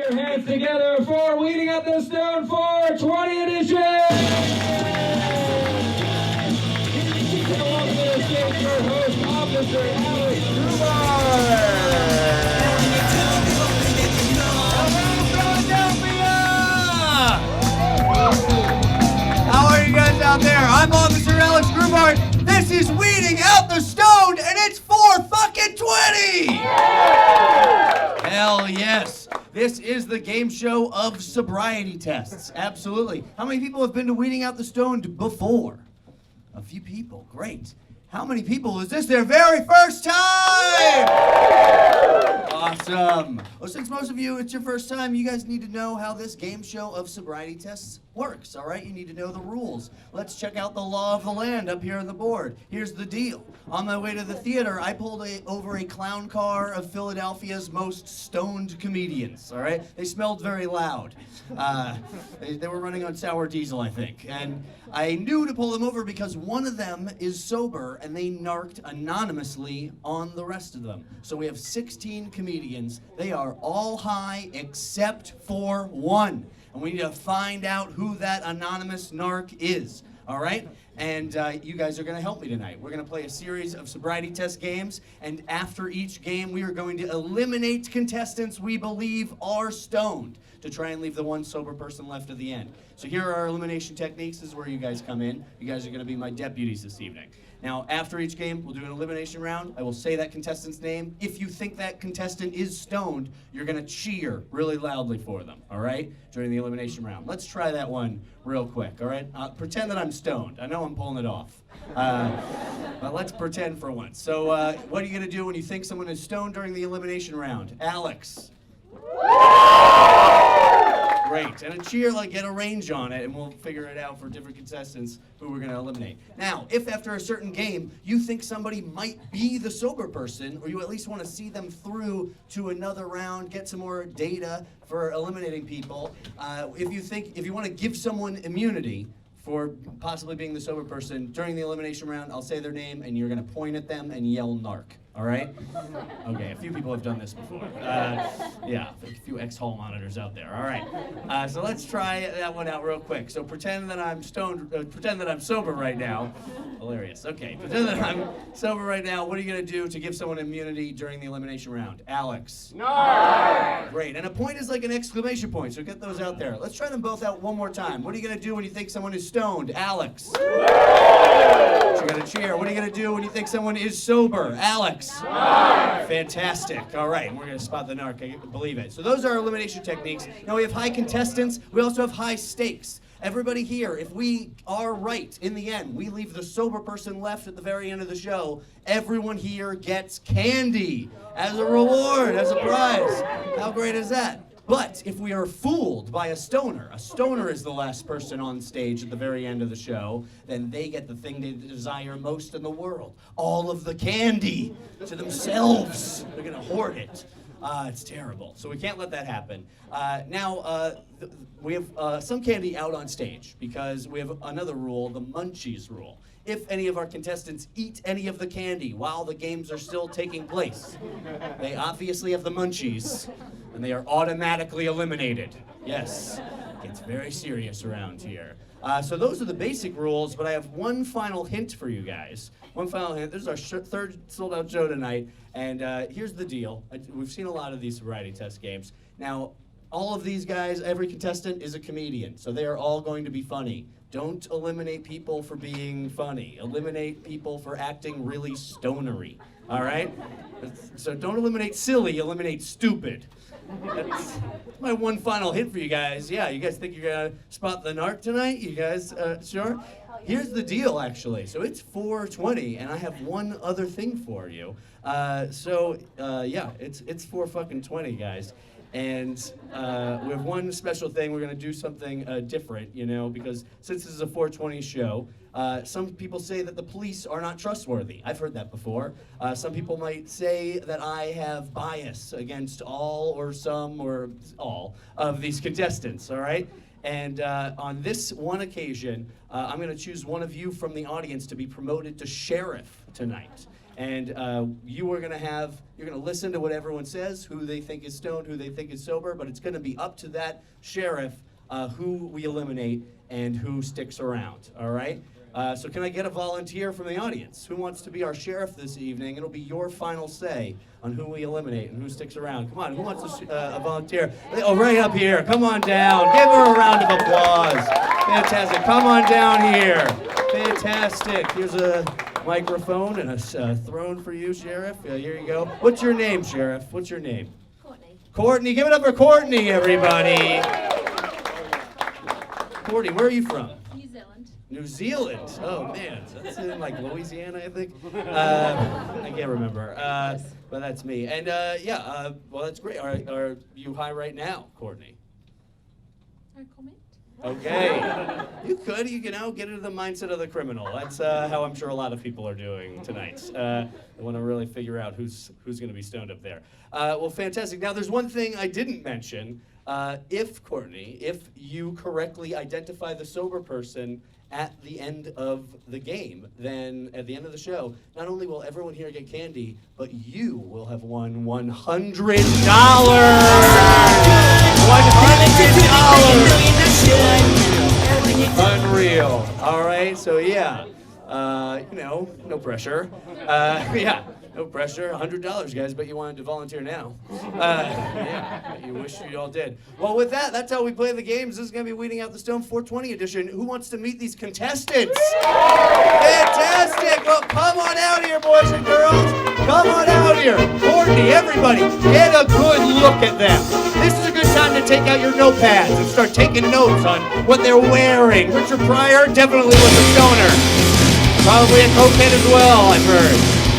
your hands together for Weeding Out the Stone 420 edition! Welcome to the stage your host, Officer Alex Grubard! How are you guys out there? I'm Officer Alex Grubard. This is Weeding Out the Stoned, and it's 420! Hell yes. This is the game show of sobriety tests. Absolutely. How many people have been to Weeding Out the Stoned before? A few people. Great. How many people is this their very first time? Awesome. Well, since most of you, it's your first time, you guys need to know how this game show of sobriety tests works, all right? You need to know the rules. Let's check out the law of the land up here on the board. Here's the deal. On my way to the theater, I pulled over a clown car of Philadelphia's most stoned comedians, all right? They smelled very loud. They were running on sour diesel, I think. And I knew to pull them over because one of them is sober, and they narked anonymously on the rest of them. So we have 16 comedians. They are all high except for one. And we need to find out who that anonymous narc is, all right? And you guys are going to help me tonight. We're going to play a series of sobriety test games, and after each game, we are going to eliminate contestants we believe are stoned to try and leave the one sober person left at the end. So here are our elimination techniques. This is where you guys come in. You guys are going to be my deputies this evening. Now, after each game, we'll do an elimination round. I will say that contestant's name. If you think that contestant is stoned, you're going to cheer really loudly for them, all right, during the elimination round. Let's try that one real quick, all right? Pretend that I'm stoned. I know I'm pulling it off. But let's pretend for once. So what are you going to do when you think someone is stoned during the elimination round? Alex. Great, and a cheer, like, get a range on it, and we'll figure it out for different contestants who we're going to eliminate. Now, if after a certain game you think somebody might be the sober person, or you at least want to see them through to another round, get some more data for eliminating people, if you want to give someone immunity for possibly being the sober person during the elimination round, I'll say their name, and you're going to point at them and yell narc. All right? Okay, a few people have done this before. Yeah, a few ex-hall monitors out there. All right. So let's try that one out real quick. So pretend that I'm stoned, pretend that I'm sober right now. Hilarious. Okay, pretend that I'm sober right now. What are you going to do to give someone immunity during the elimination round? Alex. No! Great, and a point is like an exclamation point, so get those out there. Let's try them both out one more time. What are you going to do when you think someone is stoned? Alex. You got to cheer. What are you going to do when you think someone is sober? Alex. Narc. Fantastic. All right, and we're going to spot the narc. I believe it. So those are our elimination techniques. Now we have high contestants. We also have high stakes. Everybody here, if we are right in the end, we leave the sober person left at the very end of the show, everyone here gets candy as a reward, as a prize. How great is that? But if we are fooled by a stoner is the last person on stage at the very end of the show, then they get the thing they desire most in the world. All of the candy to themselves. They're going to hoard it. It's terrible. So we can't let that happen. We have some candy out on stage because we have another rule, the munchies rule. If any of our contestants eat any of the candy while the games are still taking place, they obviously have the munchies, and they are automatically eliminated. Yes, it gets very serious around here. So those are the basic rules, but I have one final hint for you guys. One final hint. This is our third sold-out show tonight, and here's the deal. We've seen a lot of these sobriety test games. Now, all of these guys, every contestant is a comedian, so they are all going to be funny. Don't eliminate people for being funny. Eliminate people for acting really stonery, all right? So don't eliminate silly, eliminate stupid. That's my one final hint for you guys. Yeah, you guys think you're gonna spot the narc tonight? You guys sure? Here's the deal, actually. So it's 4:20, and I have one other thing for you. Yeah, it's 4:20, guys. And we have one special thing. We're going to do something different, you know, because since this is a 420 show, some people say that the police are not trustworthy. I've heard that before. Some people might say that I have bias against all or some or all of these contestants, all right? And on this one occasion, I'm going to choose one of you from the audience to be promoted to sheriff tonight. And you're gonna listen to what everyone says, who they think is stoned, who they think is sober, but it's gonna be up to that sheriff who we eliminate and who sticks around, all right? So can I get a volunteer from the audience? Who wants to be our sheriff this evening? It'll be your final say on who we eliminate and who sticks around. Come on, who wants to volunteer? Oh, right up here. Come on down. Give her a round of applause. Fantastic. Come on down here. Fantastic. Here's a microphone and a throne for you, Sheriff. Here you go. What's your name, Sheriff? What's your name? Courtney. Courtney. Give it up for Courtney, everybody. Courtney, where are you from? New Zealand. New Zealand. Oh man, that's in like Louisiana, I think. I can't remember, but that's me. And well, that's great. Are you high right now, Courtney? No comment. Okay. You know, get into the mindset of the criminal. That's how I'm sure a lot of people are doing tonight. They want to really figure out who's going to be stoned up there. Well, fantastic. Now, there's one thing I didn't mention. Courtney, if you correctly identify the sober person at the end of the game, then at the end of the show, not only will everyone here get candy, but you will have won $100. $100! Unreal. All right, so yeah, no pressure. No pressure. $100, guys. Bet you wanted to volunteer now. Bet you wish you all did. Well, with that, that's how we play the games. This is going to be Weeding Out the Stone 420 edition. Who wants to meet these contestants? Fantastic. Well, come on out here, boys and girls. Come on out here. Courtney, everybody, get a good look at them. This is a good time to take out your notepads and start taking notes on what they're wearing. Richard Pryor definitely was a stoner. Probably a cokehead as well, I've heard.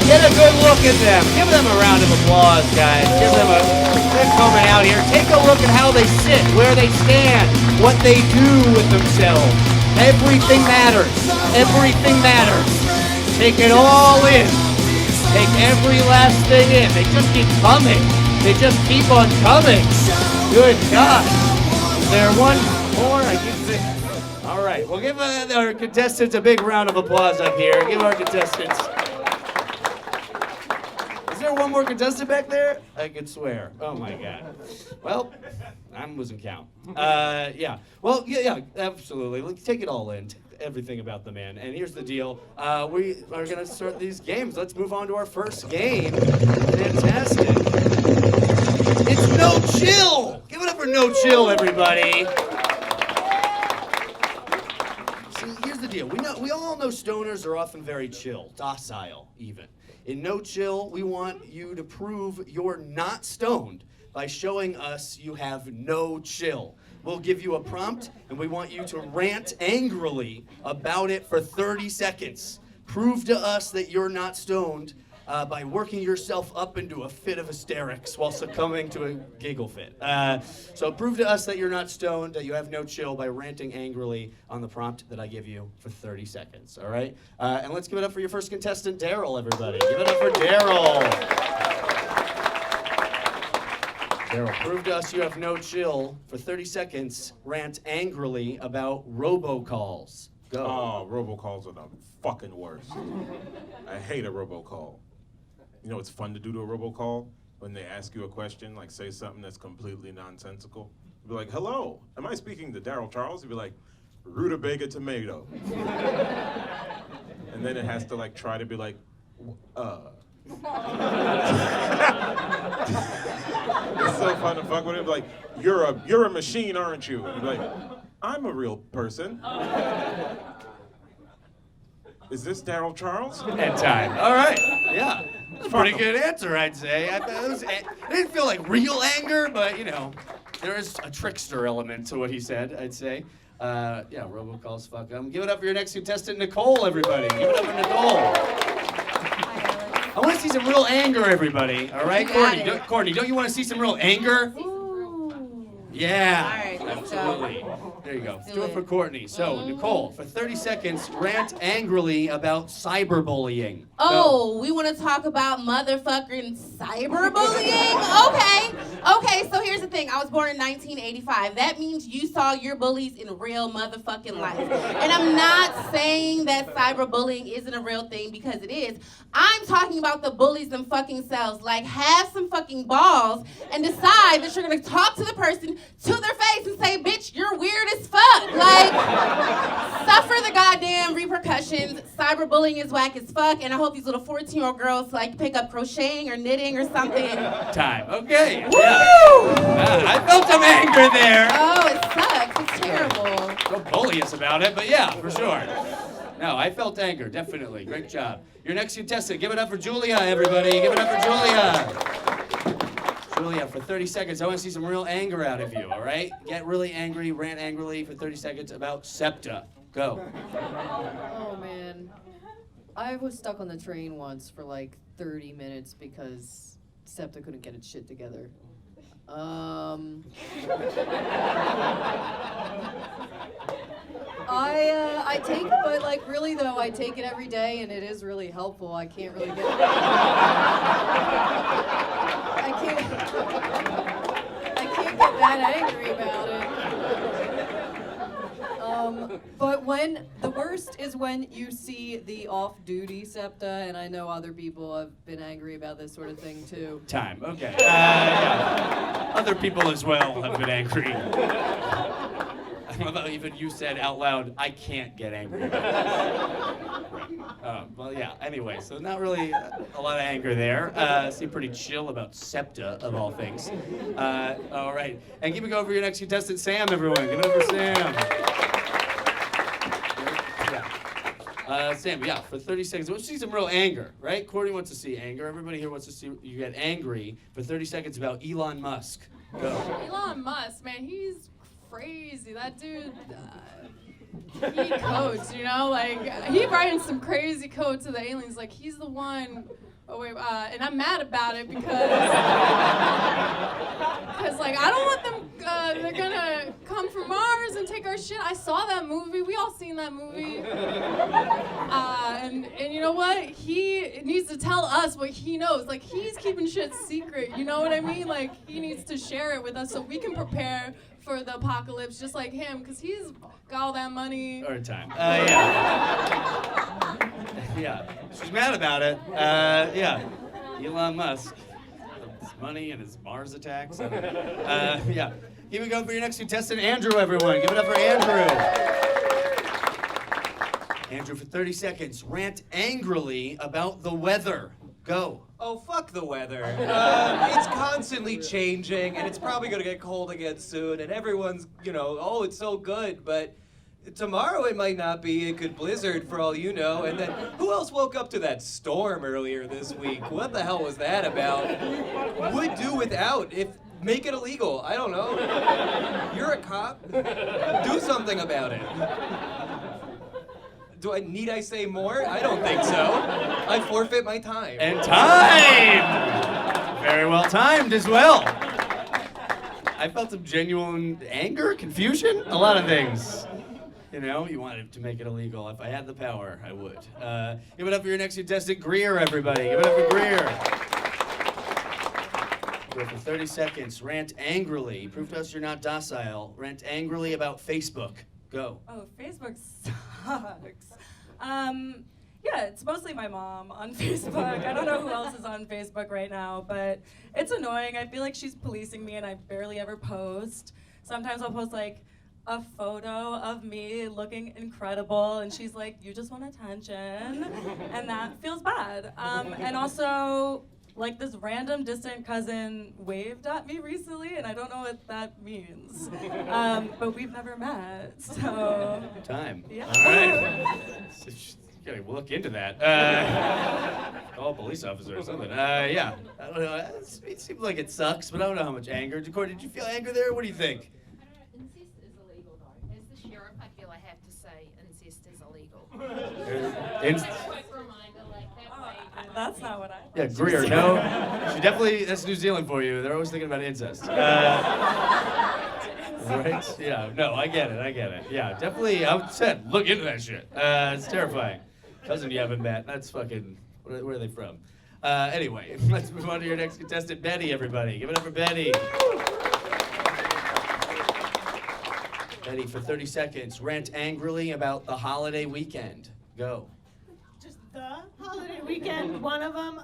Get a good look at them. Give them a round of applause, guys. They're coming out here. Take a look at how they sit, where they stand, what they do with themselves. Everything matters. Everything matters. Take it all in. Take every last thing in. They just keep coming. They just keep on coming. Good God. Is there one more? I can see. All right. Well, give our contestants a big round of applause up here. Give our contestants. Is there one more contestant back there? I could swear. Oh my God. Well, I wasn't count. Well, yeah, absolutely. Let's take it all in. Take everything about the man. And here's the deal. We are going to start these games. Let's move on to our first game. Fantastic. It's No Chill. Give it up for No Chill, everybody. See, here's the deal. We all know stoners are often very chill, docile even. In No Chill, we want you to prove you're not stoned by showing us you have no chill. We'll give you a prompt, and we want you to rant angrily about it for 30 seconds. Prove to us that you're not stoned by working yourself up into a fit of hysterics while succumbing to a giggle fit. So prove to us that you're not stoned, that you have no chill by ranting angrily on the prompt that I give you for 30 seconds, all right? And let's give it up for your first contestant, Daryl, everybody. Give it up for Daryl. Daryl, prove to us you have no chill. For 30 seconds, rant angrily about robocalls. Go. Oh, robocalls are the fucking worst. I hate a robocall. You know what's fun to do to a robocall? When they ask you a question, like say something that's completely nonsensical. You'd be like, hello, am I speaking to Daryl Charles? You'd be like, rutabaga tomato. And then it has to like try to be like, It's so fun to fuck with him. Like, you're a machine, aren't you? You'd be like, I'm a real person. Is this Daryl Charles? End time. All right. Yeah. That's a pretty good answer, I'd say. It didn't feel like real anger, but, you know, there is a trickster element to what he said, I'd say. Robocalls, fuck them. Give it up for your next contestant, Nicole, everybody. Give it up for Nicole. I want to see some real anger, everybody. All right, Courtney, don't you want to see some real anger? Ooh. Yeah, All right, let's go. absolutely. There you go. Let's do Do it it. for Courtney. So, Nicole, for 30 seconds, rant angrily about cyberbullying. Oh, we want to talk about motherfucking cyberbullying? Okay, so here's the thing. I was born in 1985. That means you saw your bullies in real motherfucking life. And I'm not saying that cyberbullying isn't a real thing, because it is. I'm talking about the bullies them fucking selves. Like, have some fucking balls and decide that you're going to talk to the person to their face and say, bitch, you're weird as fuck. Like, suffer the goddamn repercussions. Cyberbullying is whack as fuck, and I hope these little 14-year-old girls like pick up crocheting or knitting or something. Time. Okay. Woo! Yeah. I felt some anger there. Oh, it sucks. It's terrible. Don't bully us about it, but yeah, for sure. No, I felt anger, definitely. Great job. Your next contestant, give it up for Julia, everybody. Give it up for Julia. Julia, for 30 seconds, I want to see some real anger out of you, all right? Get really angry, rant angrily for 30 seconds about SEPTA. Go. Oh man. I was stuck on the train once for like 30 minutes because SEPTA couldn't get its shit together. I take it, but like really though, I take it every day and it is really helpful. I can't really get I can't get that angry about it. But when the worst is when you see the off-duty SEPTA, and I know other people have been angry about this sort of thing too. Time. Okay. Yeah. Other people as well have been angry. I love how even you said out loud, I can't get angry. Well, yeah, anyway, so not really a lot of anger there. Seem pretty chill about SEPTA, of all things. All right, and keep it going for your next contestant, Sam, everyone. Give it up for Sam. Sam, yeah, for 30 seconds. Let's see some real anger, right? Courtney wants to see anger. Everybody here wants to see you get angry for 30 seconds about Elon Musk. Go. Elon Musk, man, he's crazy. That dude, he codes, you know? Like, he writing some crazy code to the aliens. Like, he's the one. Oh, wait, and I'm mad about it because like, I don't want them, they're gonna come from Mars and take our shit. I saw that movie. We all seen that movie. And you know what? He needs to tell us what he knows. Like, he's keeping shit secret, you know what I mean? Like, he needs to share it with us so we can prepare for the apocalypse just like him, because he's got all that money. Or time. Yeah. Yeah. She's mad about it. Yeah. Elon Musk. His money and his Mars attacks. Yeah. Here we go for your next contestant, Andrew, everyone. Give it up for Andrew. Andrew, for 30 seconds, rant angrily about the weather. Go. Oh, fuck the weather. It's constantly changing, and it's probably gonna get cold again soon, and everyone's, oh, it's so good, but tomorrow it might not be. It could blizzard for all you know, and then who else woke up to that storm earlier this week? What the hell was that about? Would do without make it illegal. I don't know. You're a cop. Do something about it. Need I say more? I don't think so. I forfeit my time. And time! Very well timed as well. I felt some genuine anger, confusion, a lot of things. You know, you wanted to make it illegal. If I had the power, I would. Give it up for your next contestant, Greer, everybody. Give it up for Greer. Go for 30 seconds. Rant angrily. Prove to us you're not docile. Rant angrily about Facebook. Go. Oh, Facebook sucks. Yeah, it's mostly my mom on Facebook. I don't know who else is on Facebook right now, but it's annoying. I feel like she's policing me and I barely ever post. Sometimes I'll post like a photo of me looking incredible and she's like, you just want attention, and that feels bad. And also, like, this random distant cousin waved at me recently, and I don't know what that means. But we've never met, so. Time. Yeah. All right. You gotta look into that. Call a police officer or something. Yeah. I don't know. It seems like it sucks, but I don't know how much anger. Dakota, did you feel anger there? What do you think? Incest is illegal, though. As the sheriff, I feel I have to say incest is illegal. Quick reminder, like that way. That's not what I. Yeah, Greer, no. She definitely, that's New Zealand for you. They're always thinking about incest. right? Yeah, no, I get it. Yeah, definitely, I said, look into that shit. It's terrifying. Cousin you haven't met, that's fucking, where are they from? Anyway, let's move on to your next contestant, Betty, everybody. Give it up for Betty. Betty, for 30 seconds, rant angrily about the holiday weekend. Go. Just the holiday weekend, one of them,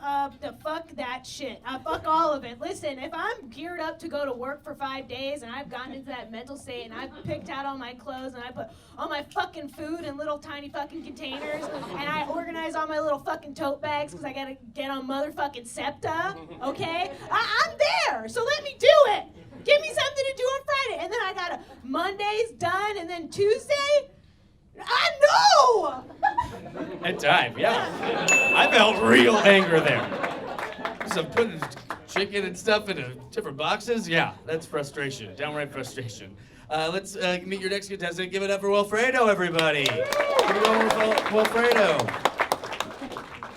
fuck that shit. Fuck all of it. Listen, if I'm geared up to go to work for 5 days and I've gotten into that mental state and I've picked out all my clothes and I put all my fucking food in little tiny fucking containers and I organize all my little fucking tote bags because I gotta get on motherfucking SEPTA, okay? I'm there, so let me do it. Give me something to do on Friday. And then I got Monday's done and then Tuesday? I know! At time, yeah. I felt real anger there. So putting chicken and stuff into different boxes, yeah, that's frustration, downright frustration. Let's meet your next contestant. Give it up for Wilfredo, everybody. Give it up for Wilfredo.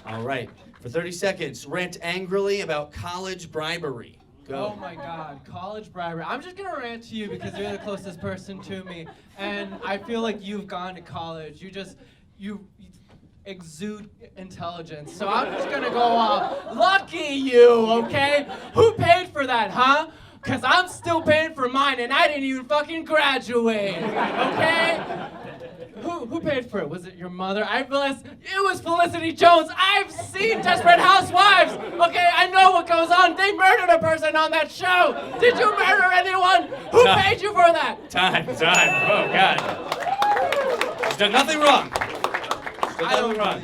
All right, for 30 seconds, rant angrily about college bribery. Go. Oh my God, college bribery. I'm just gonna rant to you because you're the closest person to me, and I feel like you've gone to college. You exude intelligence. So I'm just gonna go off. Lucky you, okay? Who paid for that, huh? Cause I'm still paying for mine, and I didn't even fucking graduate, okay? Who paid for it? Was it your mother? I realized it was Felicity Jones. I've seen Desperate Housewives. Okay, I know what goes on. They murdered a person on that show. Did you murder anyone? Who paid you for that? Time. Oh, God. She's done nothing wrong. She's done nothing wrong.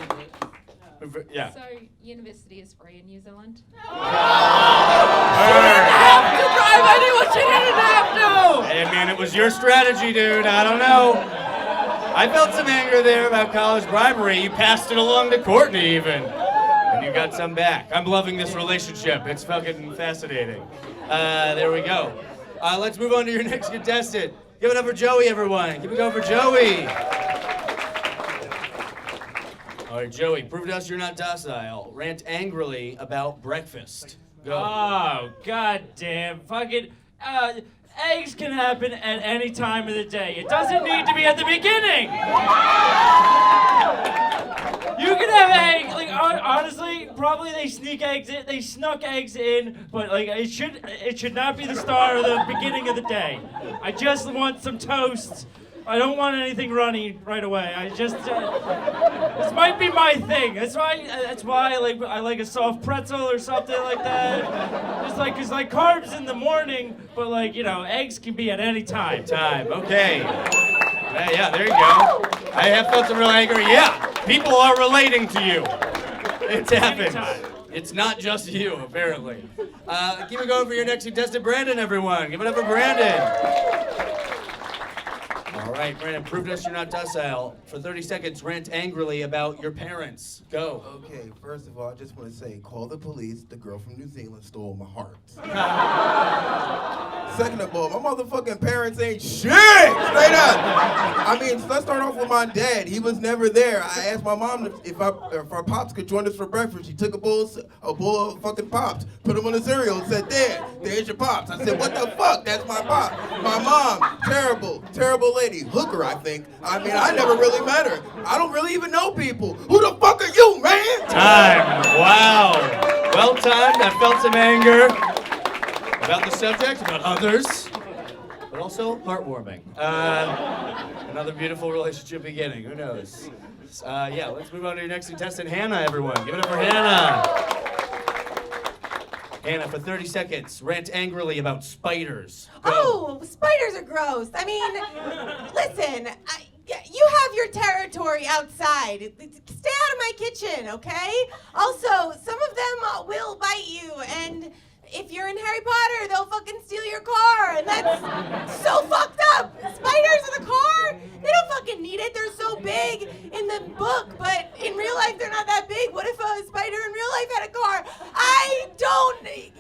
Yeah. So, university is free in New Zealand? She didn't have to bribe anyone. She didn't have to. I mean, it was your strategy, dude. I don't know. I felt some anger there about college bribery. You passed it along to Courtney, even. And you got some back. I'm loving this relationship. It's fucking fascinating. There we go. Let's move on to your next contestant. Give it up for Joey, everyone. Give it up for Joey. All right, Joey, prove to us you're not docile. Rant angrily about breakfast. Go. Oh, goddamn. Fucking, eggs can happen at any time of the day. It doesn't need to be at the beginning. You can have eggs, like, honestly, probably they snuck eggs in, but like, it should not be the start of the beginning of the day. I just want some toast. I don't want anything runny right away. I just, this might be my thing. That's why I like a soft pretzel or something like that. Just like, cause like carbs in the morning, but like, you know, eggs can be at any time. Okay. Yeah, there you go. I have felt some real anger. Yeah, people are relating to you. It's happened. It's not just you, apparently. Keep it going for your next contestant, Brandon, everyone. Give it up for Brandon. All right, Brandon, prove to us you're not docile. For 30 seconds, rant angrily about your parents. Go. Okay, first of all, I just want to say, call the police. The girl from New Zealand stole my heart. Second of all, my motherfucking parents ain't shit! Straight up! I mean, let's start off with my dad. He was never there. I asked my mom if our pops could join us for breakfast. She took a bowl of fucking pops, put them on the cereal, and said, there's your pops. I said, what the fuck? That's my pop. My mom, terrible lady. Hooker, I think. I mean, I never really met her. I don't really even know people. Who the fuck are you, man? Time. Wow. Well timed. I felt some anger about the subject, about others, but also heartwarming. Another beautiful relationship beginning. Who knows? Yeah, let's move on to your next contestant, Hannah, everyone. Give it up for Hannah. Hannah, for 30 seconds, rant angrily about spiders. Go. Oh, spiders are gross. I mean, listen, you have your territory outside. Stay out of my kitchen, okay? Also, some of them will bite you, and if you're in Harry Potter, they'll fucking steal your car, and that's so fucked up. Spiders in the car? They don't fucking need it. They're so big in the book, but in real life, they're not that big. What if a spider in real life had a car? I don't hate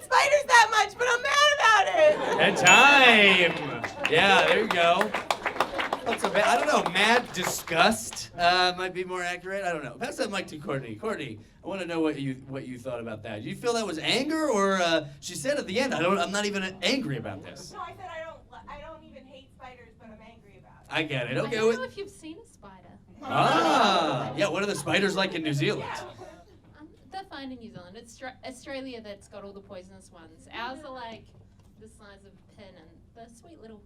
spiders that much, but I'm mad about it. And time. Yeah, there you go. Not so bad. I don't know, mad disgust might be more accurate. I don't know. Pass that mic to Courtney. Courtney, I want to know what you thought about that. Do you feel that was anger, or she said at the end, I'm not even angry about this? No, I said I don't even hate I get it. I Okay. don't know if you've seen a spider. Yeah, what are the spiders like in New Zealand? They're fine in New Zealand. It's Australia that's got all the poisonous ones. Ours are like the size of a pin, and they're sweet little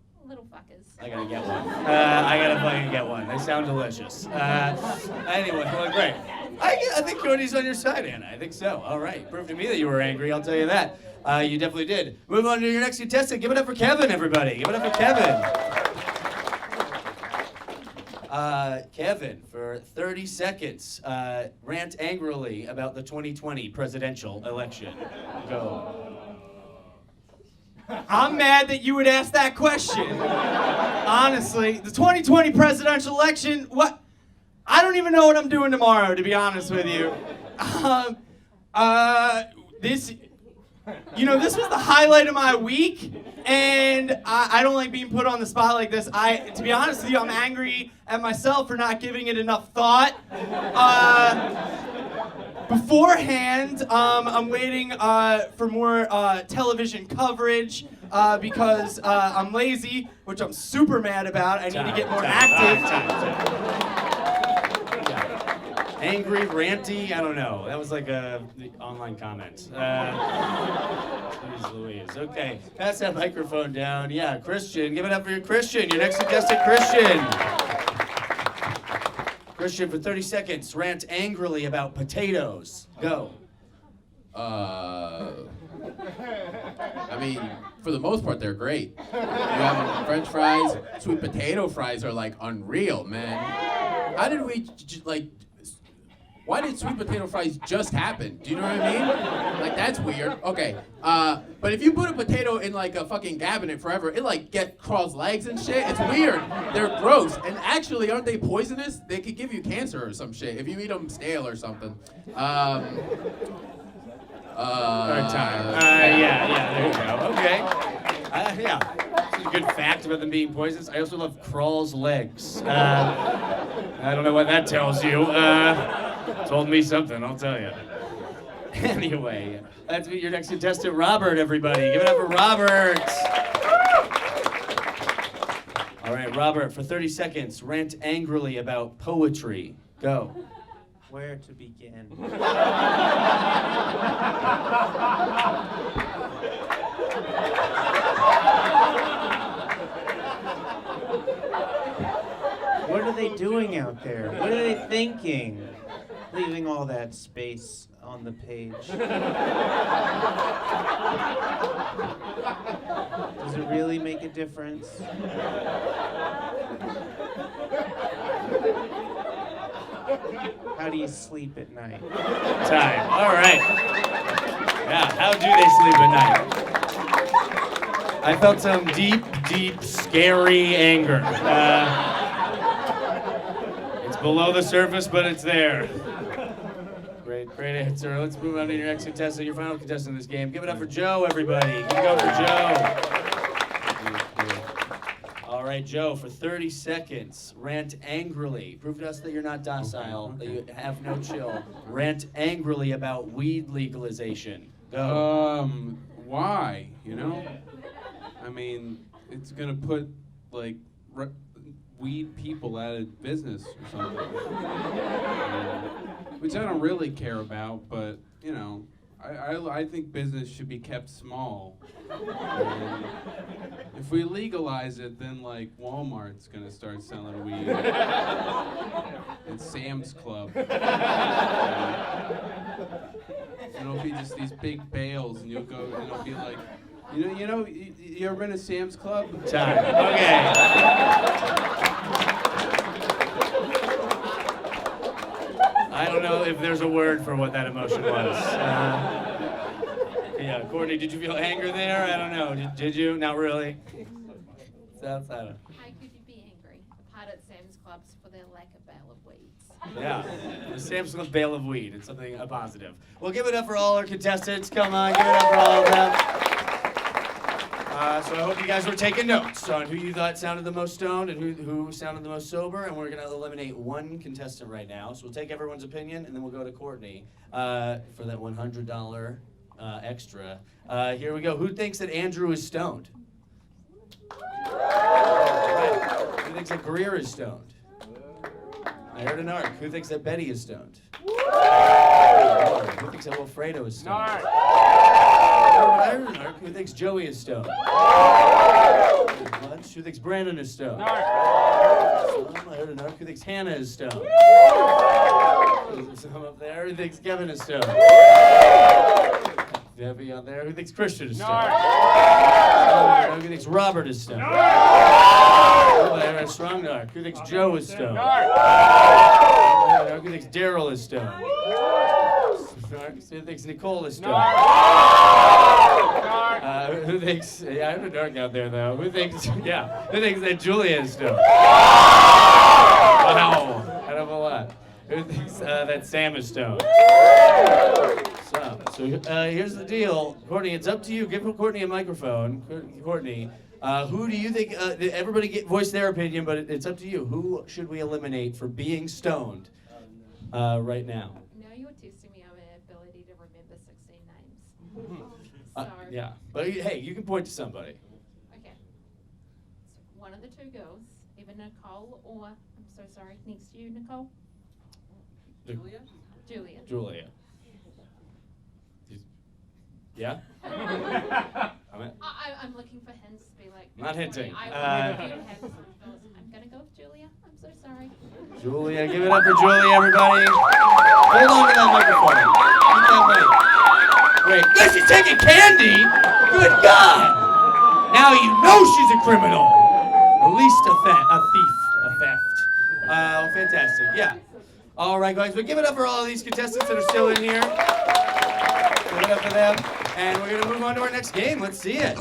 fuckers. I gotta get one. I gotta fucking get one. They sound delicious. Anyway, well, great. I think Courtney's on your side, Anna. I think so. All right. Prove to me that you were angry. I'll tell you that. You definitely did. Move on to your next contestant. Give it up for Kevin, everybody. Give it up for Kevin. Kevin, for 30 seconds, rant angrily about the 2020 presidential election. Go. I'm mad that you would ask that question. Honestly, the 2020 presidential election, what? I don't even know what I'm doing tomorrow, to be honest with you. This was the highlight of my week, and I don't like being put on the spot like this. To be honest with you, I'm angry at myself for not giving it enough thought. Beforehand, I'm waiting for more television coverage because I'm lazy, which I'm super mad about. I need to get more active. Angry, ranty, I don't know. That was like the online comment. Jeez Louise. Okay, pass that microphone down. Yeah, Christian. Give it up for your Christian. Your next contestant, Christian. Christian, for 30 seconds, rant angrily about potatoes. Go. I mean, for the most part, they're great. You have French fries, sweet potato fries are like unreal, man. How did we why did sweet potato fries just happen? Do you know what I mean? Like, that's weird. Okay. But if you put a potato in like a fucking cabinet forever, it like crawls legs and shit. It's weird. They're gross. And actually, aren't they poisonous? They could give you cancer or some shit if you eat them stale or something. Third time. Yeah, there you go. Okay. Yeah. This is a good fact about them being poisonous. I also love Crawl's legs. I don't know what that tells you. Told me something, I'll tell you. Anyway, let's meet your next contestant, Robert, everybody. Give it up for Robert. All right, Robert, for 30 seconds, rant angrily about poetry. Go. Where to begin? What are they doing out there? What are they thinking? Leaving all that space on the page. Does it really make a difference? How do you sleep at night? Time. All right. Yeah, how do they sleep at night? I felt some deep, scary anger. It's below the surface, but it's there. Great answer. Let's move on to your next contestant, your final contestant in this game. Give it up for Joe, everybody. Give it up for Joe. All right, Joe, for 30 seconds, rant angrily. Prove to us that you're not docile, that you have no chill. Rant angrily about weed legalization. Go. Why? You know? I mean, it's gonna put, like, weed people out of business or something. Which I don't really care about, but, you know, I think business should be kept small. And if we legalize it, then, like, Walmart's gonna start selling weed. And Sam's Club. It'll be just these big bales, and you'll go, and it'll be like, you ever been to Sam's Club? Time. Okay. I don't know if there's a word for what that emotion was. Yeah, Courtney, did you feel anger there? I don't know. Did you? Not really. How could you be angry? Apart at Sam's Clubs for their lack of bale of weeds. Yeah, the Sam's Club bale of weed. It's something a positive. Well, give it up for all our contestants. Come on, give it up for all of them. So I hope you guys were taking notes on who you thought sounded the most stoned and who sounded the most sober, and we're going to eliminate one contestant right now. So we'll take everyone's opinion, and then we'll go to Courtney for that $100 extra. Here we go. Who thinks that Andrew is stoned? Who thinks thinks that Greer is stoned? I heard a narc. Who thinks that Betty is stoned? Who thinks that Wilfredo is stoned? Narc. I heard a narc. Who thinks Joey is stoned? Lunch. Who thinks Brandon is stoned? Narc. I heard a narc. Who thinks Hannah is stoned? Some up there. Who thinks Kevin is stoned? Debbie out there. Who thinks Christian is stoned? Narc. Who thinks Robert is stoned? Narc. A strong narc. Who thinks Joe is stoned? Narc. Who thinks Daryl is stoned? Narc. Who thinks Nicole is stoned? Who thinks? Yeah, I have a narc out there though. Who thinks? Yeah. Who thinks that Julia is stoned? Wow. Out of a lot. Who thinks that Sam is stoned? So here's the deal, Courtney. It's up to you. Give Courtney a microphone. Courtney, who do you think? Everybody voice their opinion, but it's up to you. Who should we eliminate for being stoned right now? Now you're testing me on my ability to remember 16 names. Yeah, but hey, you can point to somebody. Okay. So one of the two girls, either Nicole or I'm so sorry. Next to you, Nicole. Julia. Julia. Julia. Yeah? I'm looking for hints to be like. Not hinting. I want you to have some thoughts. I'm gonna go with Julia. I'm so sorry. Julia, give it up for Julia, everybody. Hold on to that microphone. Keep that mic. Wait, yes, she's taking candy? Good God! Now you know she's a criminal. At least a thief, a theft. Fantastic, yeah. All right, guys, but give it up for all of these contestants that are still in here. Give it up for them. And we're going to move on to our next game. Let's see it.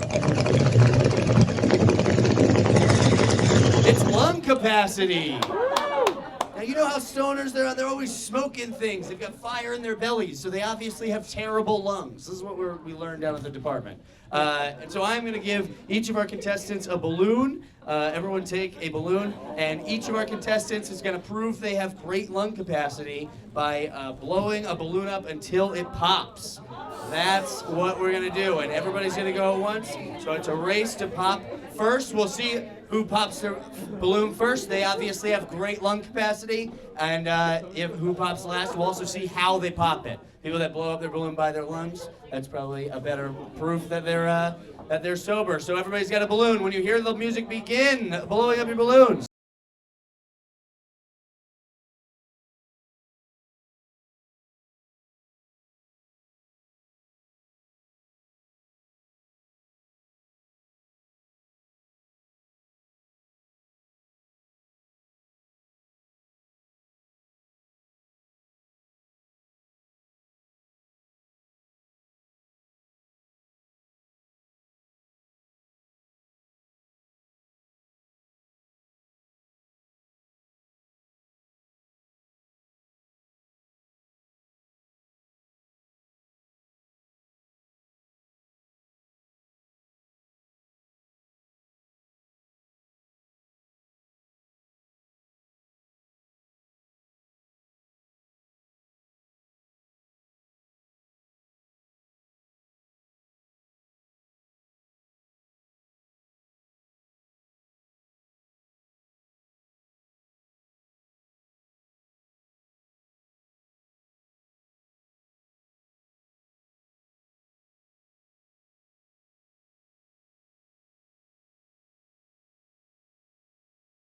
It's lung capacity. Now, you know how stoners, they're always smoking things. They've got fire in their bellies, so they obviously have terrible lungs. This is what we learned down at the department. And so I'm going to give each of our contestants a balloon. Everyone take a balloon, and each of our contestants is going to prove they have great lung capacity by blowing a balloon up until it pops. That's what we're going to do, and everybody's going to go at once. So it's a race to pop first. We'll see who pops their balloon first. They obviously have great lung capacity, and who pops last, we'll also see how they pop it. People that blow up their balloon by their lungs, that's probably a better proof that they're sober. So everybody's got a balloon. When you hear the music begin, blowing up your balloons.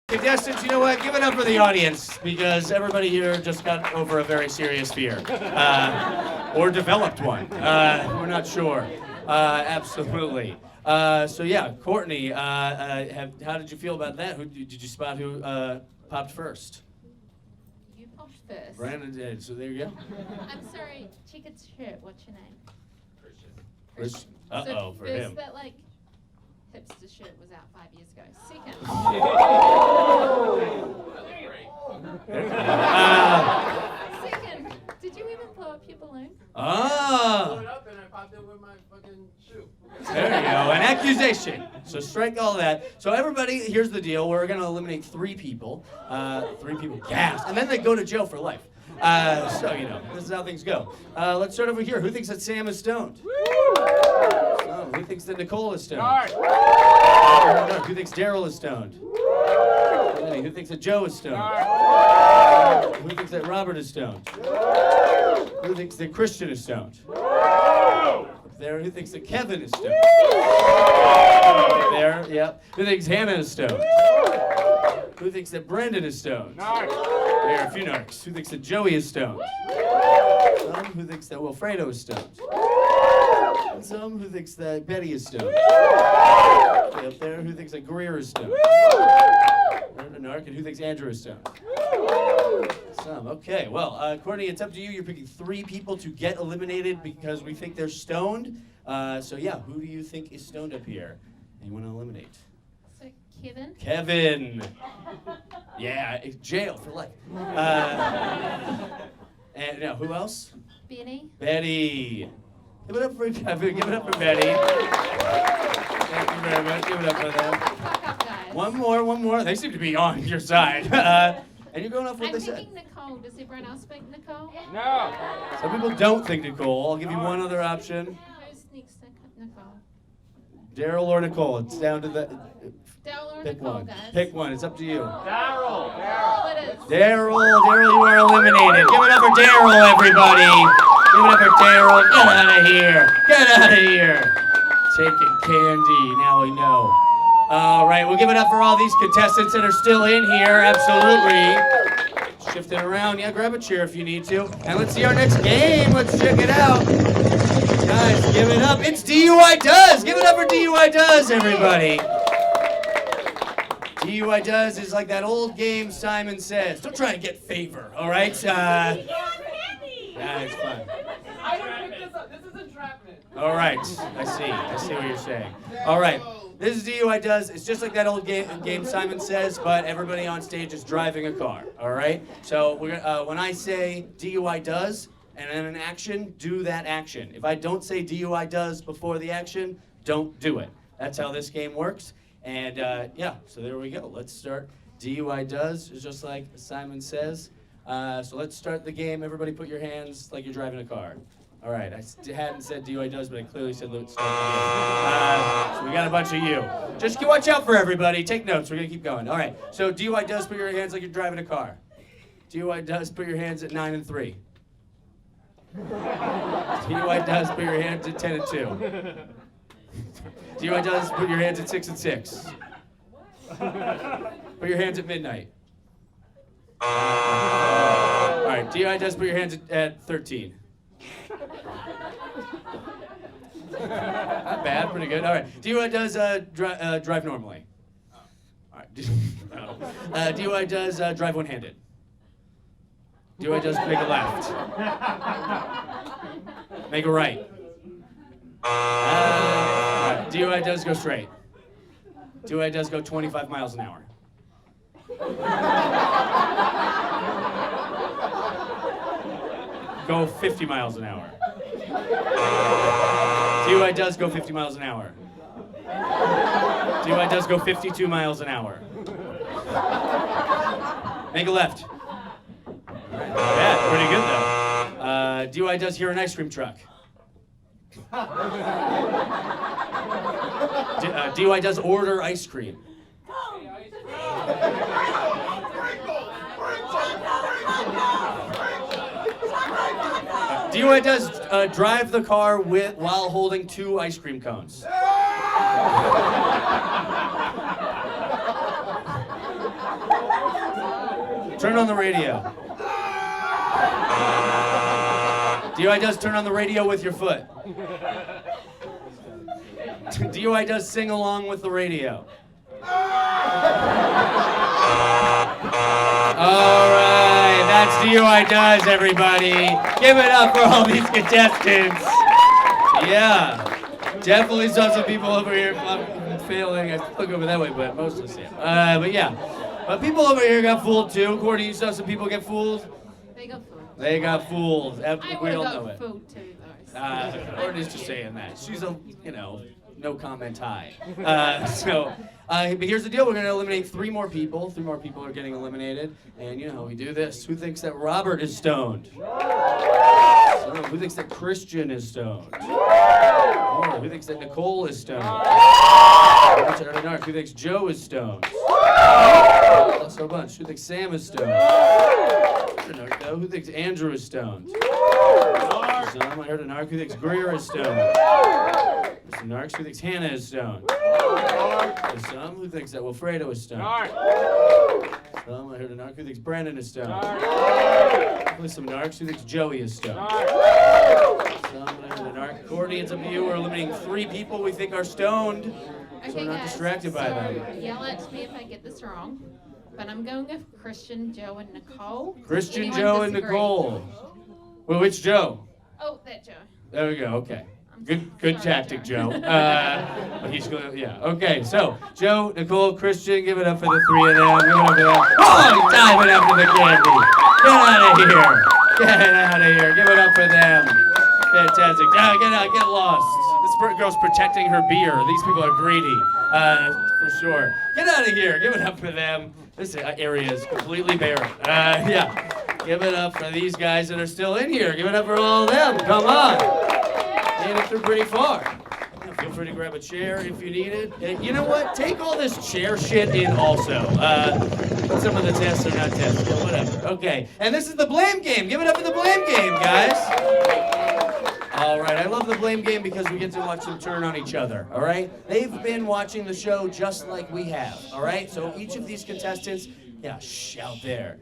Contestants, you know what? Give it up for the audience, because everybody here just got over a very serious fear. Or developed one. We're not sure. Absolutely. So yeah, Courtney, how did you feel about that? Did you spot who popped first? You popped first. Brandon did, so there you go. I'm sorry, Chicken's shirt, what's your name? Christian. Uh-oh, So for first him. that like hipster shirt was out 5 years ago. Second. Second, did you even blow up your balloon? Oh! There you go, an accusation. So strike all that. So everybody, here's the deal. We're going to eliminate 3 people. 3 people gassed. And then they go to jail for life. So, you know, this is how things go. Let's start over here. Who thinks that Sam is stoned? Oh, who thinks that Nicole is stoned? Who thinks Daryl is stoned? Who Betty, who thinks that Joe is stoned? Who thinks that Robert is stoned? Who thinks that Christian is stoned? Up there, who thinks that Kevin is stoned? Up there, yep. Who thinks Hannah is stoned? Who thinks that Brandon is stoned? There are a few narcs. Who thinks that Joey is stoned? Some who thinks that Wilfredo is stoned. And some who thinks that Betty is stoned. Okay, up there, who thinks that Greer is stoned? A narc, and who thinks Andrew is stoned? Some. Okay, well, Courtney, it's up to you. You're picking 3 people to get eliminated because we think they're stoned. So yeah, who do you think is stoned up here? And you want to eliminate? So Kevin. Kevin. Yeah, jail for life. And now, who else? Benny. Betty. Give it up for Kevin. Give it up for Betty. Thank you very much. Give it up for them. One more. They seem to be on your side. And you're going off what they said. I'm picking Nicole. Does everyone else pick Nicole? No. Some people don't think Nicole. I'll give you one other option. Who's next to Nicole? Daryl or Nicole. It's down to the. Daryl or Pick Nicole, one. guys. Pick one. It's up to you. Daryl it is. Daryl, you are eliminated. Give it up for Daryl, everybody. Give it up for Daryl. Get out of here. Get out of here. Taking candy. Now we know. All right, we'll give it up for all these contestants that are still in here. Absolutely. Shift it around. Yeah, grab a chair if you need to. And let's see our next game. Let's check it out. Guys, give it up. It's DUI Does. Give it up for DUI Does, everybody. DUI Does is like that old game Simon Says. Don't try and get favor, all right? Yeah, it's fun. I don't pick this up. This is entrapment. All right, I see what you're saying. All right, this is DUI Does. It's just like that old game Simon Says, but everybody on stage is driving a car, all right? So when I say DUI Does and then an action, do that action. If I don't say DUI Does before the action, don't do it. That's how this game works. And yeah, so there we go. Let's start. DUI Does is just like Simon Says. So let's start the game. Everybody put your hands like you're driving a car. All right, I hadn't said DUI Does, but I clearly said let's start the game. So we got a bunch of you. Just watch out for everybody. Take notes. We're going to keep going. All right, so DUI Does, put your hands like you're driving a car. DUI Does, put your hands at 9 and 3. DUI Does, put your hands at 10 and 2. DUI Does, put your hands at 6 and 6. Put your hands at midnight. All right, DUI Does, put your hands at 13. Not bad, pretty good. All right, DUI Does drive normally. All right, DUI Does drive one-handed. DUI Does make a left. Make a right. DUI Does go straight. DUI Does go 25 miles an hour. Go 50 miles an hour. DUI Does go 50 miles an hour. DUI Does go 52 miles an hour. Make a left. Yeah, pretty good though. DUI Does hear an ice cream truck. DUI Does order ice cream. DUI Does drive the car while holding 2 ice cream cones. Turn on the radio. DUI Does turn on the radio with your foot. DUI Does sing along with the radio. All right, that's DUI Does, everybody. Give it up for all these contestants. Yeah, definitely saw some people over here failing. I look over that way, but most of us, yeah. But yeah, but people over here got fooled too. Courtney, you saw some people get fooled? They got fooled. They got fooled. I We all would know have it. got fooled too, though. Courtney's just saying that. She's a, no comment high. But here's the deal. We're going to eliminate 3 more people. 3 more people are getting eliminated. And you know how we do this. Who thinks that Robert is stoned? So, who thinks that Christian is stoned? Oh, who thinks that Nicole is stoned? That's early Narc. Who thinks Joe is stoned? Not so much. Who thinks Sam is stoned? Who thinks Andrew is stoned? Some, I heard a narc. Who thinks Greer is stoned? Some narcs. Who thinks Hannah is stoned? There's some who thinks that Wilfredo is stoned. Some, I heard a narc. Who thinks Brandon is stoned? There's some narcs. Who thinks Joey is stoned? Some, I heard a narc. Courtney, it's up to you. We're eliminating 3 people we think are stoned, so we're not distracted by them. Yell at me if I get this wrong, but I'm going with Christian, Joe, and Nicole. Christian, Anyone Joe, and disagree? Nicole. Well, which Joe? Oh, that Joe. There we go. Okay. Good tactic, Joe. But he's going. Yeah. Okay. So Joe, Nicole, Christian, give it up for the 3 of them. Give it up for them. Oh, diving after the candy. Get out of here. Get out of here. Give it up for them. Fantastic. Get out. Get lost. This girl's protecting her beer. These people are greedy. For sure. Get out of here. Give it up for them. This area is completely barren. Yeah. Give it up for these guys that are still in here. Give it up for all of them. Come on. Made it through pretty far. Feel free to grab a chair if you need it. And you know what? Take all this chair shit in also. But some of the tests are not tests. Yeah, whatever. Okay. And this is the blame game. Give it up for the blame game, guys. All right. I love the blame game because we get to watch them turn on each other. All right. They've been watching the show just like we have. All right. So each of these contestants, out there.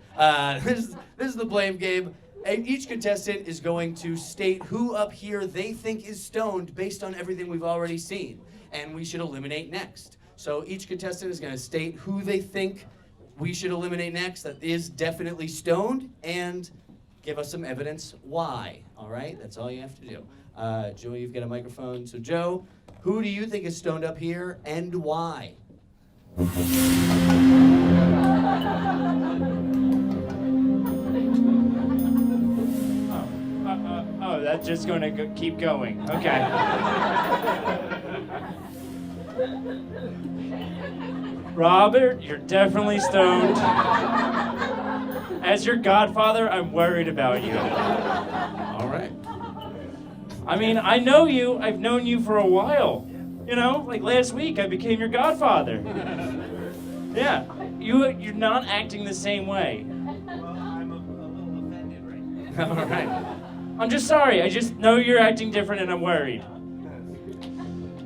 This is the blame game. And each contestant is going to state who up here they think is stoned based on everything we've already seen. And we should eliminate next. So each contestant is going to state who they think we should eliminate next that is definitely stoned and give us some evidence why. All right? That's all you have to do. Joe, you've got a microphone. So Joe, who do you think is stoned up here and why? Oh, that's just going to keep going. Okay. Robert, you're definitely stoned. As your godfather, I'm worried about you. All right. I mean, I know you. I've known you for a while. You know, like last week, I became your godfather. Yeah. You're not acting the same way. All right. I'm just sorry. I just know you're acting different, and I'm worried.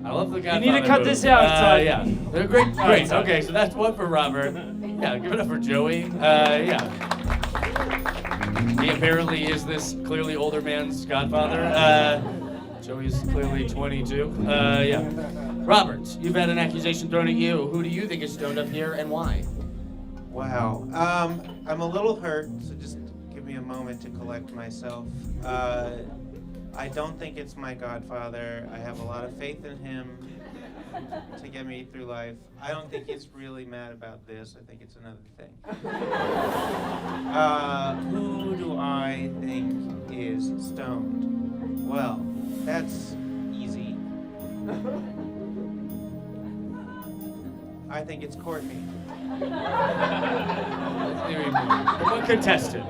I love the guy. You need to cut this out, son. Yeah, they're great. Great. Okay, so that's one for Robert. Yeah, give it up for Joey. Yeah. He apparently is this clearly older man's godfather. Joey's clearly 22. Yeah. Robert, you've had an accusation thrown at you. Who do you think is stoned up here, and why? Wow. I'm a little hurt, so just give me a moment to collect myself. I don't think it's my godfather. I have a lot of faith in him to get me through life. I don't think he's really mad about this. I think it's another thing. Who do I think is stoned? Well, that's easy. I think it's Courtney. What contestant?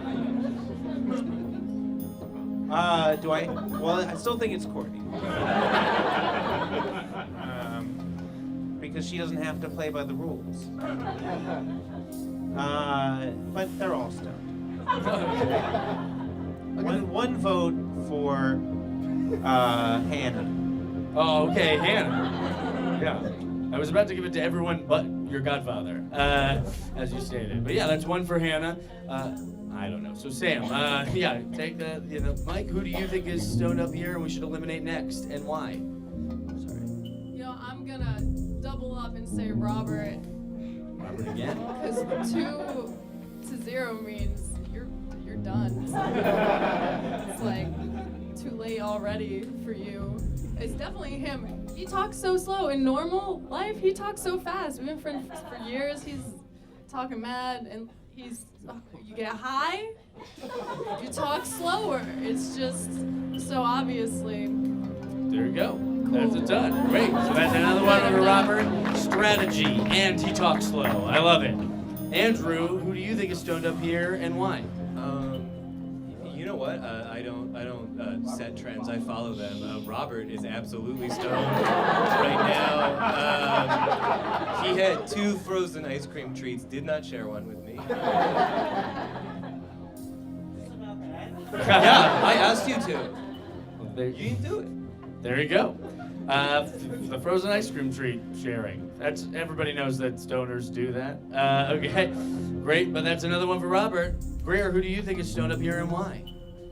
Well, I still think it's Courtney. Because she doesn't have to play by the rules. But they're all stoned. One vote for Hannah. Oh, okay, Hannah. Yeah. I was about to give it to everyone but your godfather, as you stated. But yeah, that's one for Hannah. I don't know. So Sam, yeah, take Mike, who do you think is stoned up here and we should eliminate next, and why? You know, I'm gonna double up and say Robert. Robert again? Because 2-0 means you're done. It's like too late already for you. It's definitely him. He talks so slow. In normal life, he talks so fast. We've been friends for years. He's talking mad, and you get high, you talk slower. It's just so obviously. There you go. That's a done. Great. So that's another one for Robert. Strategy, and he talks slow. I love it. Andrew, who do you think is stoned up here, and why? You know what? I don't set trends. I follow them. Robert is absolutely stoned right now. He had 2 frozen ice cream treats. Did not share one with me. Yeah, I asked you to. You didn't do it. There you go. The frozen ice cream treat sharing. That's everybody knows that stoners do that. Okay, great, but that's another one for Robert. Greer, who do you think is stoned up here and why?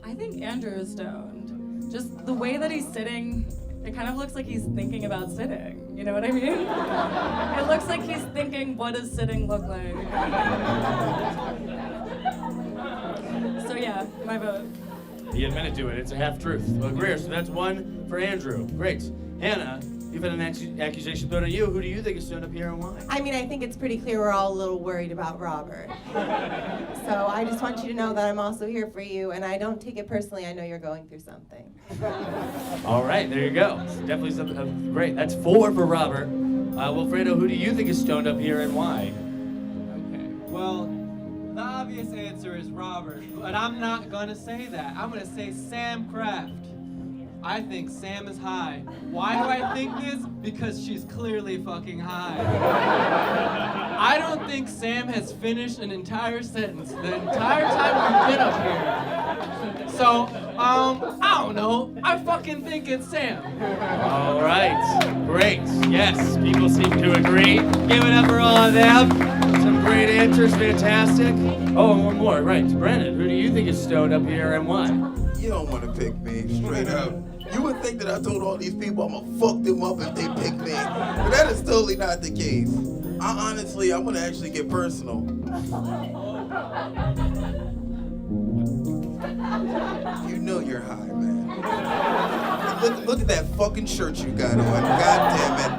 I think Andrew is stoned. Just the way that he's sitting, it kind of looks like he's thinking about sitting. You know what I mean? It looks like he's thinking, what does sitting look like? So yeah, my vote. He admitted to it. It's a half-truth. Well, Greer, so that's one for Andrew. Great. Hannah, you've had an accusation thrown at you. Who do you think is stoned up here and why? I mean, I think it's pretty clear we're all a little worried about Robert. So I just want you to know that I'm also here for you, and I don't take it personally. I know you're going through something. All right, there you go. Definitely something great. That's 4 for Robert. Wilfredo, who do you think is stoned up here and why? Okay. Well, the obvious answer is Robert, but I'm not gonna say that. I'm gonna say Sam Kraft. I think Sam is high. Why do I think this? Because she's clearly fucking high. I don't think Sam has finished an entire sentence the entire time we've been up here. So, I don't know. I fucking think it's Sam. All right, great. Yes, people seem to agree. Give it up for all of them. Some great answers, fantastic. Oh, and one more, right. Brandon, who do you think is stoned up here and why? You don't want to pick me, straight up. You would think that I told all these people I'm gonna fuck them up if they pick me. But that is totally not the case. I'm gonna actually get personal. You know you're high, man. Look at that fucking shirt you got on. God damn it.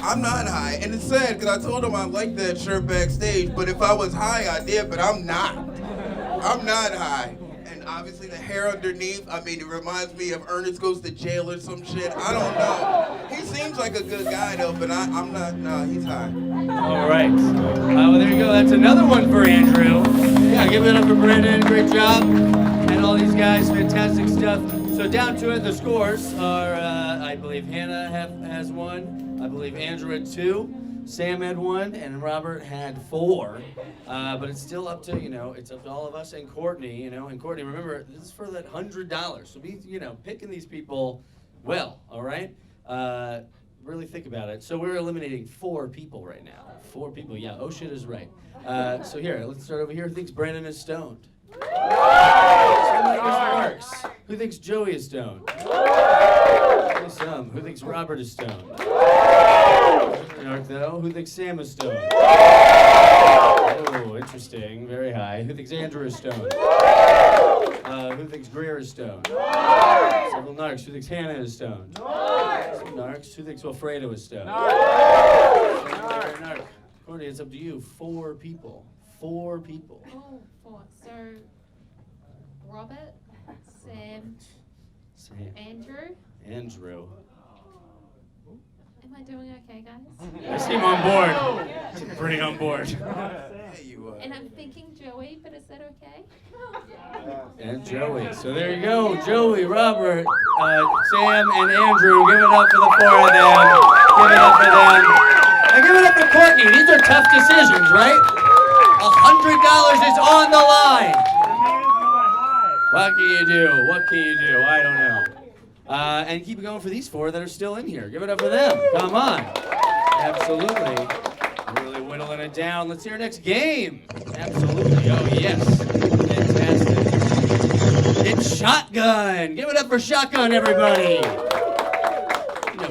I'm not high. And it's sad because I told him I liked that shirt backstage, but if I was high, I did, but I'm not. I'm not high. Obviously the hair underneath, I mean, it reminds me of Ernest Goes to Jail or some shit. I don't know. He seems like a good guy though, but I'm not, nah, he's high. All right. Well, there you go. That's another one for Andrew. Yeah, give it up for Brandon. Great job. And all these guys, fantastic stuff. So down to it, the scores are, I believe Hannah has 1. I believe Andrew had 2. Sam had 1, and Robert had 4. But it's still up to, it's up to all of us and Courtney, And Courtney, remember, this is for that $100. So be, picking these people well, all right? Really think about it. So we're eliminating 4 people right now. 4 people, yeah. Oh, shit is right. So here, let's start over here. Who thinks Brandon is stoned? Who thinks Joey is stoned? Some. Who thinks Robert is stoned? Narc, though. Who thinks Sam is stoned? Oh, interesting. Very high. Who thinks Andrew is stoned? Who thinks Greer is stoned? Several narcs. Who thinks Hannah is stoned? Some narcs. Who thinks Wilfredo is stoned? Narc. Courtney, it's up to you. 4 people. 4 people. Oh, 4. So, Robert, Sam, Andrew. Am I doing okay, guys? I seem on board. Seem pretty on board. And I'm thinking Joey, but is that okay? And Joey. So there you go. Joey, Robert, Sam, and Andrew. Give it up for the 4 of them. Give it up for them. And give it up for Courtney. These are tough decisions, right? $100 is on the line. What can you do? What can you do? I don't know. And keep it going for these 4 that are still in here. Give it up for them. Come on. Absolutely. Really whittling it down. Let's see our next game. Absolutely. Oh, yes. Fantastic. It's Shotgun. Give it up for Shotgun, everybody.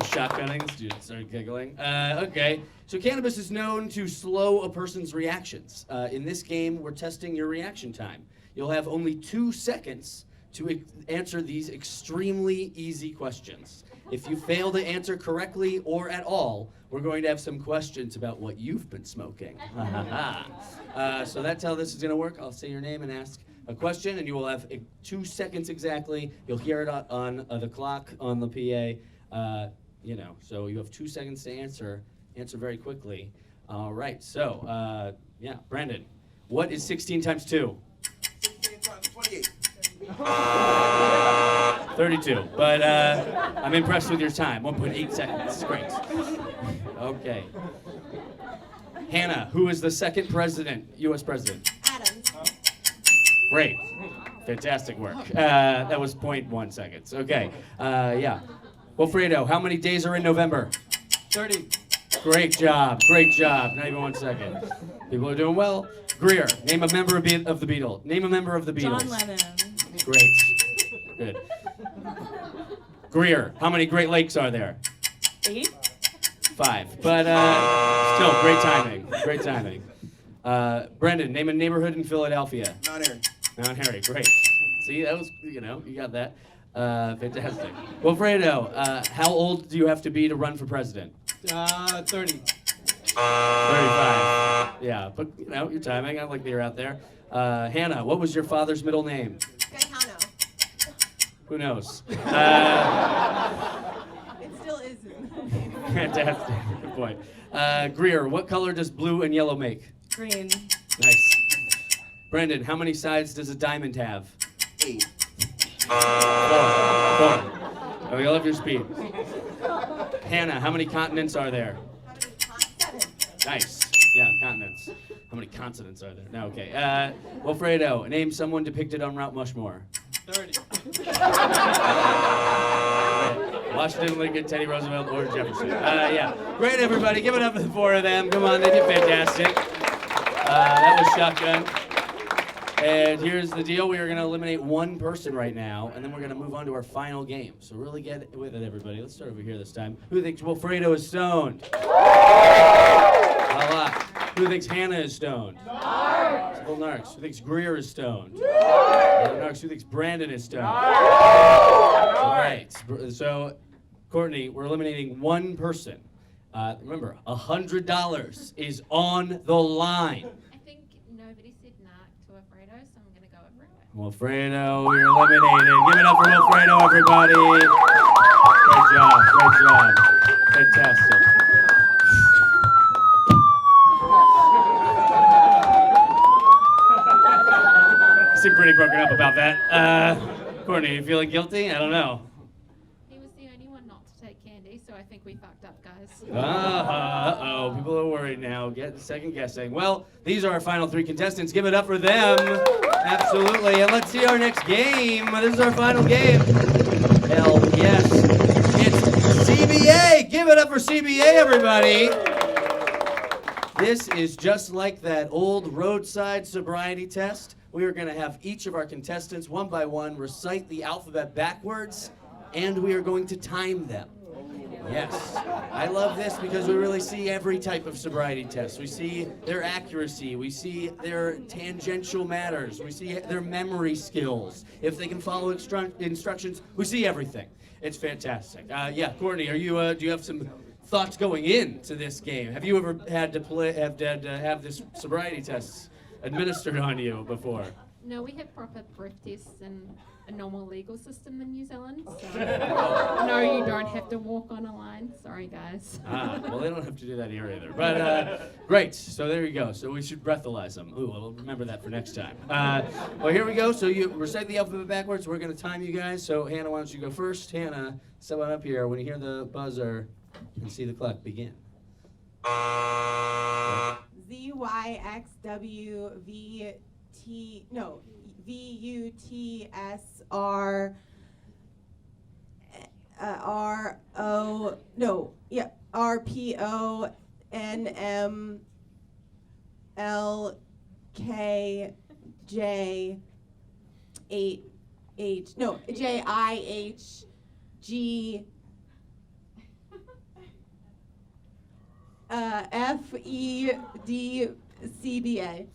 Shotgunning. Students started giggling. Okay. So cannabis is known to slow a person's reactions. In this game, we're testing your reaction time. You'll have only 2 seconds to answer these extremely easy questions. If you fail to answer correctly or at all, we're going to have some questions about what you've been smoking. So that's how this is going to work. I'll say your name and ask a question, and you will have 2 seconds exactly. You'll hear it on the clock on the PA. So you have 2 seconds to answer. Answer very quickly. All right. So, Brandon, what is 16 times 2? 16 times 28. 32. But I'm impressed with your time. 1.8 seconds. Great. Okay. Hannah, who is the second president, U.S. president? Adams. Great. Fantastic work. That was 0.1 seconds. Okay. Yeah. Wilfredo, how many days are in November? 30. Great job. Great job. Not even 1 second. People are doing well. Greer, name a member of the Beatles. Name a member of the Beatles. John Lennon. Great. Good. Greer, how many Great Lakes are there? 8. 5. But still, great timing. Great timing. Brendan, name a neighborhood in Philadelphia. Mount Airy. Mount Airy, great. See, that was, you got that. Fantastic. Wilfredo, how old do you have to be to run for president? 30. 35. Yeah, but your timing, I like that you're out there. Hannah, what was your father's middle name? Gaetano. Who knows? It still isn't. Fantastic. Good point. Greer, what color does blue and yellow make? Green. Nice. Brendan, how many sides does a diamond have? 8. 4. Oh, I love your speed. Hannah, how many continents are there? 7. Nice. Yeah, continents. How many consonants are there? No, okay. Wilfredo, name someone depicted on Mount Rushmore. 30. Washington, Lincoln, Teddy Roosevelt, or Jefferson. Yeah. Great, everybody. Give it up for the 4 of them. Come on, they did fantastic. That was Shotgun. And here's the deal. We are going to eliminate one person right now, and then we're going to move on to our final game. So really get with it, everybody. Let's start over here this time. Who thinks Wilfredo is stoned? Voila. Who thinks Hannah is stoned? Narc. Well, Narcs. Who thinks Greer is stoned? Narcs. Who thinks Brandon is stoned? All right. So, Courtney, we're eliminating one person. Remember, $100 is on the line. I think nobody said Narc to Wilfredo, so I'm going to go Wilfredo. Wilfredo, you're eliminated. Give it up for Wilfredo, everybody. Great job. Great job. Fantastic. I seem pretty broken up about that. Courtney, you feeling guilty? I don't know. He was the only one not to take candy, so I think we fucked up, guys. Uh-oh. People are worried now. Get second guessing. Well, these are our final 3 contestants. Give it up for them. Absolutely. And let's see our next game. This is our final game. Hell yes. It's CBA. Give it up for CBA, everybody. This is just like that old roadside sobriety test. We are going to have each of our contestants, one by one, recite the alphabet backwards, and we are going to time them. Yes. I love this because we really see every type of sobriety test. We see their accuracy. We see their tangential matters. We see their memory skills. If they can follow instructions, we see everything. It's fantastic. Yeah, Courtney, do you have some thoughts going into this game? Have you ever had to have this sobriety test administered on you before? No, we have proper breath tests and a normal legal system in New Zealand. So no, you don't have to walk on a line. Sorry, guys. Well, they don't have to do that here either. But great. So there you go. So we should breathalyze them. Ooh, I'll remember that for next time. Well, here we go. So you recite the alphabet backwards. We're going to time you guys. So Hannah, why don't you go first? Hannah, step on up here. When you hear the buzzer and see the clock begin. CBA.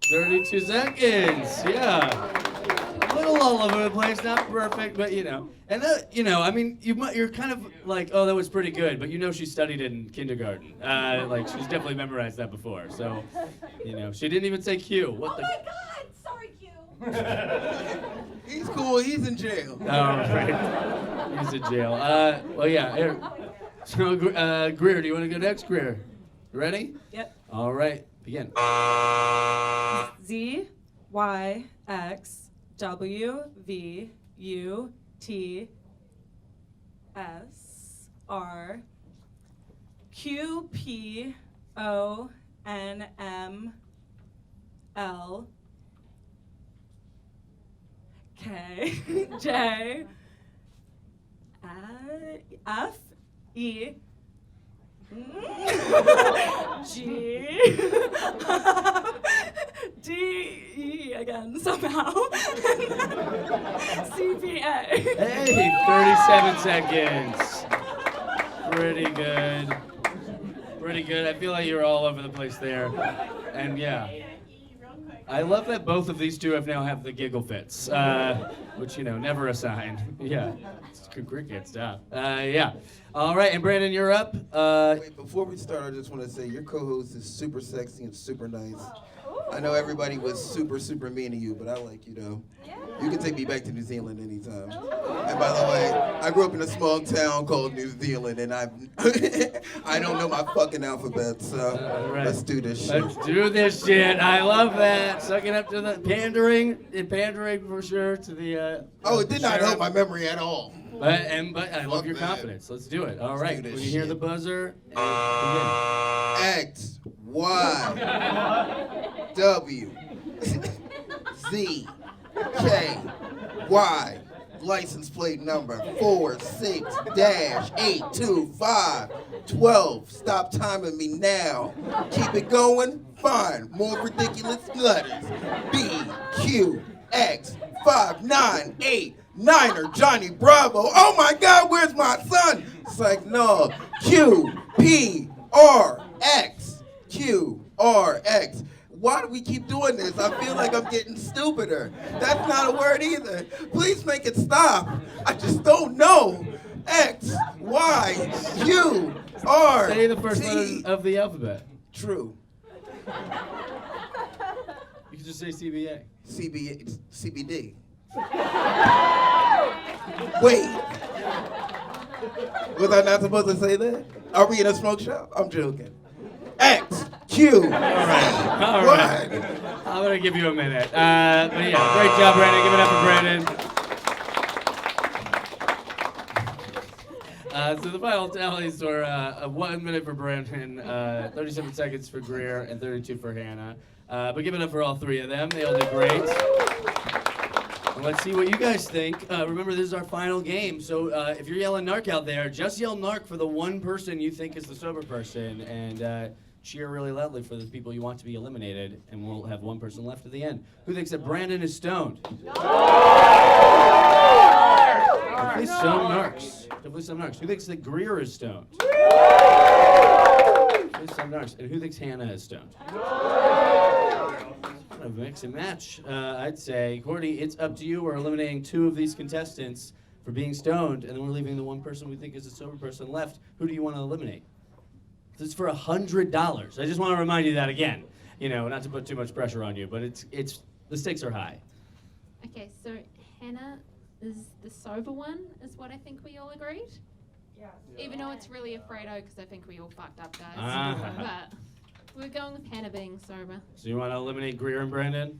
32 seconds. Yeah. A little all over the place, not perfect, but And that, I mean, you're kind of like, oh, that was pretty good, but she studied in kindergarten. Like she's definitely memorized that before. So, she didn't even say Q. What the? Oh my God! Sorry, Q. He's cool. He's in jail. Oh, right. He's in jail. Well, yeah. Here. So, Greer, do you want to go next, Greer? You ready? Yep. All right. Begin. Z, Y, X, QPONMLKJFE again somehow. CPA. Hey, 37 seconds. Pretty good. Pretty good. I feel like you're all over the place there. And yeah. I love that both of these two have the giggle fits, which, never a sign. Yeah. It's cricket stuff. Yeah. All right, and Brandon, you're up. Wait, before we start, I just want to say your co-host is super sexy and super nice. I know everybody was super, super mean to you, but I like you, though. You can take me back to New Zealand anytime. And by the way, I grew up in a small town called New Zealand, and I don't know my fucking alphabet, so let's do this shit. Let's do this shit. I love that. Sucking up to the pandering for sure to the. It did not help my memory at all. But I love your confidence. Let's do it. All right. When you hear the buzzer, X, Y, W, Z, K, Y. License plate number 46-825-12. Stop timing me now. Keep it going? Fine. More ridiculous letters. B, Q, X, 598. Niner, Johnny Bravo. Oh my God, where's my son? It's like, no. Q, P, R, X. Q, R, X. Why do we keep doing this? I feel like I'm getting stupider. That's not a word either. Please make it stop. I just don't know. X, Y, Q, R, say the first T. letter of the alphabet. True. You can just say CBA. CBD. Wait. Was I not supposed to say that? Are we in a smoke shop? I'm joking. X, Q. All right. I'm going to give you a minute. But yeah, great job, Brandon. Give it up for Brandon. So the final tallies were 1 minute for Brandon, 37 seconds for Greer, and 32 for Hannah. But give it up for all three of them. They all did great. And let's see what you guys think. Remember, this is our final game. So if you're yelling Narc out there, just yell Narc for the one person you think is the sober person. And cheer really loudly for the people you want to be eliminated. And we'll have one person left at the end. Who thinks that Brandon is stoned? Definitely some narcs. Definitely some narcs. Who thinks that Greer is stoned? Definitely some narcs. And who thinks Hannah is stoned? A mix and match, I'd say. Courtney, it's up to you. We're eliminating two of these contestants for being stoned, and then we're leaving the one person we think is a sober person left. Who do you want to eliminate? This is for $100. I just want to remind you that again. Not to put too much pressure on you, but it's the stakes are high. Okay, so Hannah is the sober one, is what I think we all agreed. Yeah. Even though it's really a Fredo, because I think we all fucked up, guys. But we're going with Hannah being sober. So you want to eliminate Greer and Brandon? I'm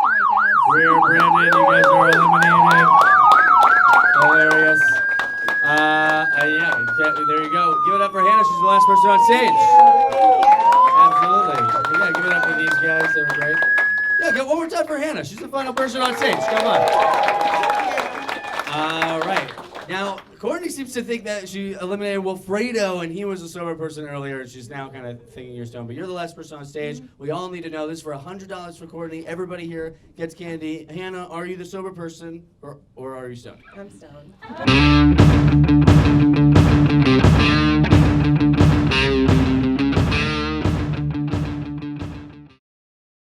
sorry, guys. Greer, Brandon, you guys are eliminated. Hilarious. Yeah, there you go. Give it up for Hannah. She's the last person on stage. Absolutely. Yeah, give it up for these guys. They're great. Yeah, go one more time for Hannah. She's the final person on stage. Come on. All right. Now, Courtney seems to think that she eliminated Wilfredo and he was a sober person earlier, and she's now kind of thinking you're stoned. But you're the last person on stage. We all need to know this for $100 for Courtney. Everybody here gets candy. Hannah, are you the sober person or are you stoned? I'm stoned.